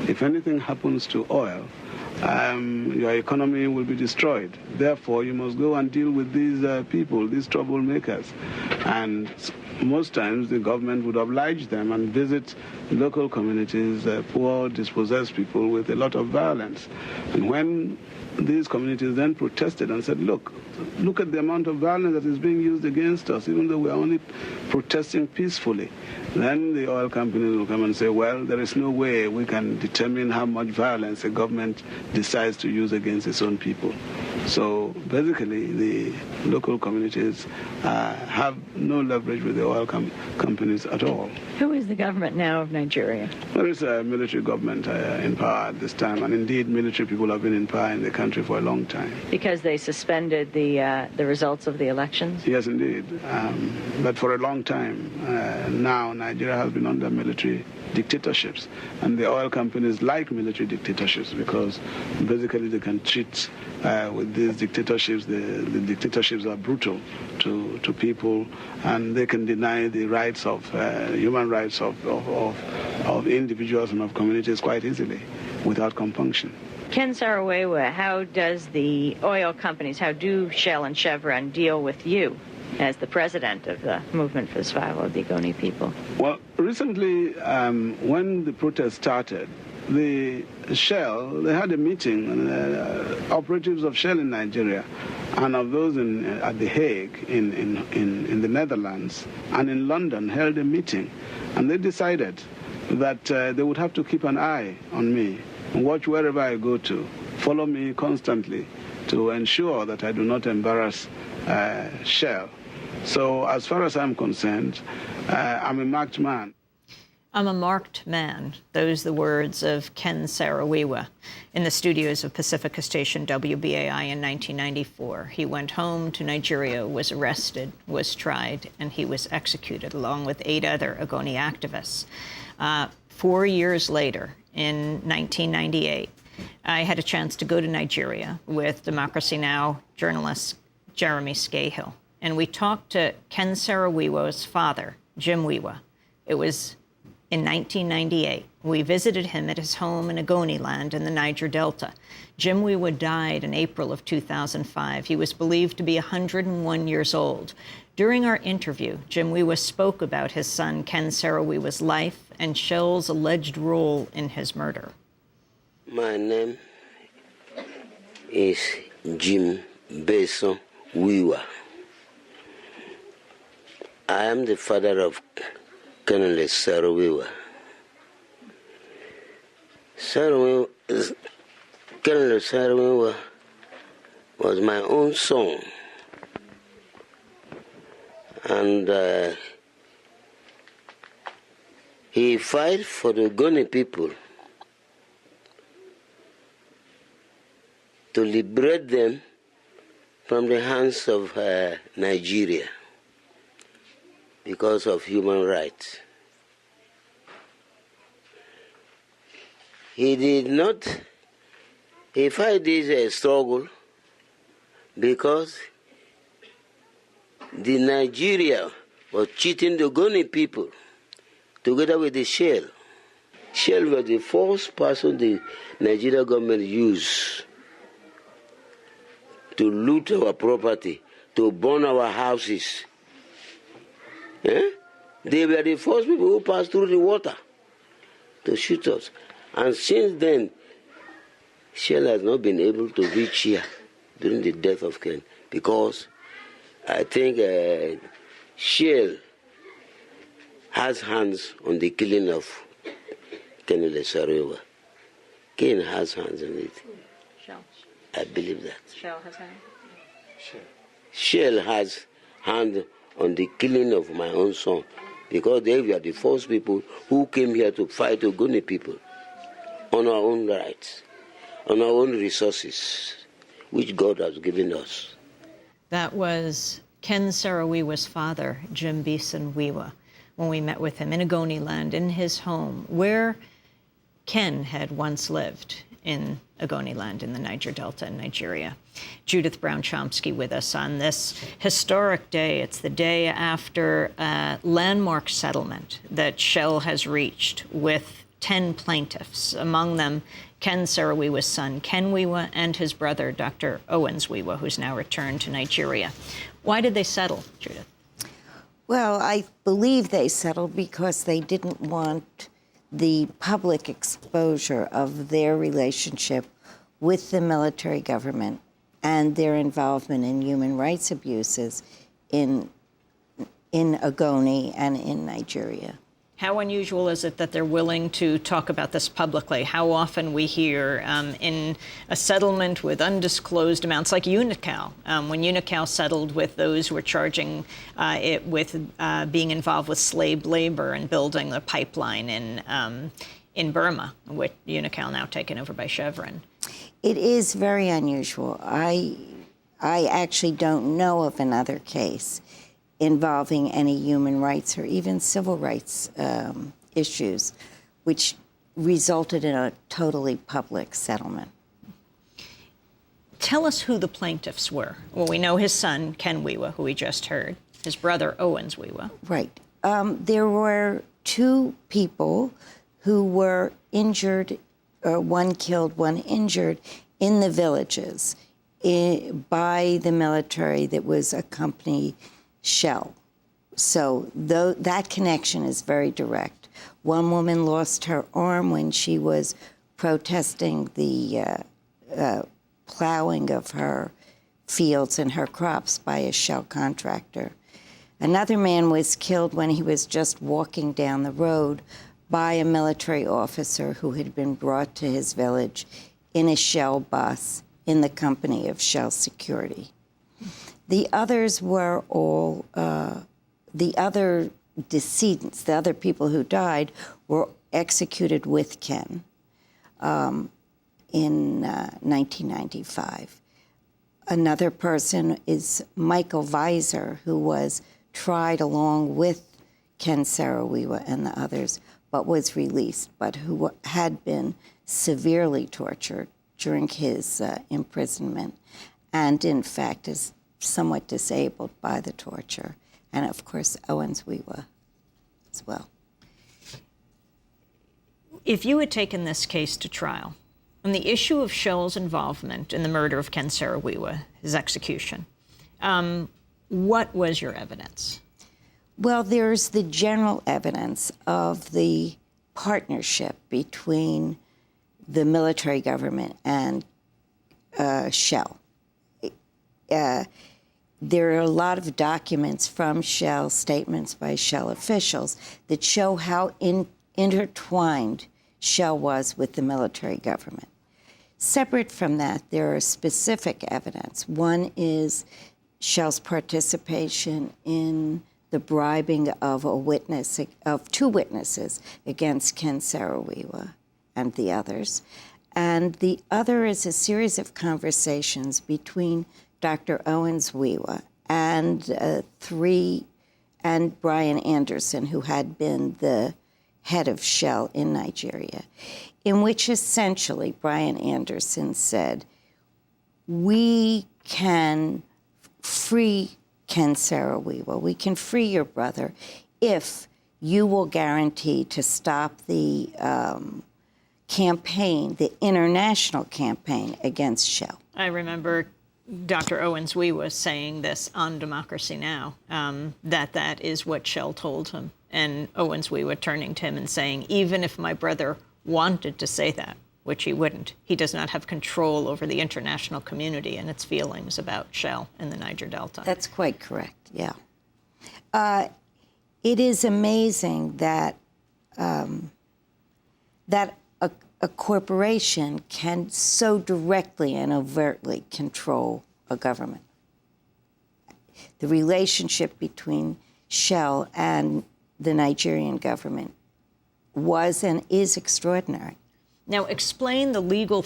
If anything happens to oil, your economy will be destroyed. Therefore, you must go and deal with these people, these troublemakers. And most times, the government would oblige them and visit local communities, poor, dispossessed people with a lot of violence. And when these communities then protested and said, look at the amount of violence that is being used against us, even though we are only protesting peacefully. Then the oil companies will come and say, well, there is no way we can determine how much violence a government decides to use against its own people. So basically, the local communities have no leverage with the oil companies at all. Who is the government now of Nigeria? There is a military government in power at this time, and indeed military people have been in power in the country for a long time. Because they suspended the results of the elections? Yes, indeed. But for a long time now, Nigeria has been under military dictatorships, and the oil companies like military dictatorships because basically they can treat with these dictatorships. The dictatorships are brutal to people, and they can deny the rights of human rights of individuals and of communities quite easily without compunction. Ken Saro-Wiwa, how does the oil companies, how do Shell and Chevron deal with you as the president of the Movement for the Survival of the Ogoni People? Well, recently, when the protest started, the Shell, they had a meeting, operatives of Shell in Nigeria and of those at The Hague in the Netherlands and in London held a meeting, and they decided that they would have to keep an eye on me, watch wherever I go to, follow me constantly to ensure that I do not embarrass Shell. So as far as I'm concerned, I'm a marked man. I'm a marked man. Those are the words of Ken Saro-Wiwa in the studios of Pacifica station WBAI in 1994. He went home to Nigeria, was arrested, was tried, and he was executed along with 8 other Ogoni activists. 4 years later, in 1998, I had a chance to go to Nigeria with Democracy Now! Journalist Jeremy Scahill, and we talked to Ken Saro-Wiwa's father, Jim Wiwa. It was in 1998. We visited him at his home in Ogoni land in the Niger Delta. Jim Wiwa died in April of 2005. He was believed to be 101 years old. During our interview, Jim Wiwa spoke about his son Ken Saro-Wiwa's life and Shell's alleged role in his murder. My name is Jim Beson Wiwa. I am the father of Colonel Saro-Wiwa. Colonel Saro-Wiwa was my own son, and he fought for the Ogoni people to liberate them from the hands of Nigeria because of human rights. He fought this struggle because the Nigeria was cheating the Ogoni people together with the Shell. Shell was the first person the Nigeria government used to loot our property, to burn our houses. They were the first people who passed through the water to shoot us. And since then, Shell has not been able to reach here during the death of Ken, because I think Shell has hands on the killing of Colonel Saro-Wiwa. Ken has hands on it. Shell. I believe that. Shell has hands? Shell has hand on the killing of my own son, because they were the first people who came here to fight Ogoni people on our own rights, on our own resources, which God has given us. That was Ken Saro-Wiwa's father, Jim Beson Wiwa, when we met with him in Ogoni land, in his home, where Ken had once lived, in Ogoni land in the Niger Delta in Nigeria. Judith Brown-Chomsky with us on this historic day. It's the day after a landmark settlement that Shell has reached with 10 plaintiffs, among them Ken Saro-Wiwa's son, Ken Wiwa, and his brother, Dr. Owens Wiwa, who's now returned to Nigeria. Why did they settle, Judith? Well, I believe they settled because they didn't want the public exposure of their relationship with the military government and their involvement in human rights abuses in Ogoni and in Nigeria. How unusual is it that they're willing to talk about this publicly? How often we hear in a settlement with undisclosed amounts, like Unical, when Unical settled with those who were charging it with being involved with slave labor and building the pipeline in Burma, which Unical now taken over by Chevron. It is very unusual. I actually don't know of another case involving any human rights or even civil rights issues, which resulted in a totally public settlement. Tell us who the plaintiffs were. Well, we know his son, Ken Wiwa, who we just heard, his brother, Owens Wiwa. Right. There were two people who were injured, one killed, one injured, in the villages by the military that was accompanying Shell. So that connection is very direct. One woman lost her arm when she was protesting the plowing of her fields and her crops by a Shell contractor. Another man was killed when he was just walking down the road by a military officer who had been brought to his village in a Shell bus in the company of Shell security. The others were all, the other decedents, the other people who died, were executed with Ken in 1995. Another person is Michael Weiser, who was tried along with Ken Saro-Wiwa and the others, but was released, but who had been severely tortured during his imprisonment, and in fact is somewhat disabled by the torture, and of course Owens Wiwa as well. If you had taken this case to trial, on the issue of Shell's involvement in the murder of Ken Saro-Wiwa, his execution, what was your evidence? Well, there's the general evidence of the partnership between the military government and Shell. There are a lot of documents from Shell, statements by Shell officials, that show how intertwined Shell was with the military government. Separate from that, there are specific evidence. One is Shell's participation in the bribing of two witnesses against Ken Saro-Wiwa and the others. And the other is a series of conversations between Dr. Owens Wiwa and Brian Anderson, who had been the head of Shell in Nigeria, in which essentially Brian Anderson said, we can free Ken Saro-Wiwa, we can free your brother if you will guarantee to stop the campaign, the international campaign against Shell. I remember Dr. Owens Wiwa saying this on Democracy Now!, that is what Shell told him. And Owens Wiwa turning to him and saying, even if my brother wanted to say that, which he wouldn't, he does not have control over the international community and its feelings about Shell in the Niger Delta. That's quite correct, yeah. It is amazing that a corporation can so directly and overtly control a government. The relationship between Shell and the Nigerian government was and is extraordinary. Now, explain the legal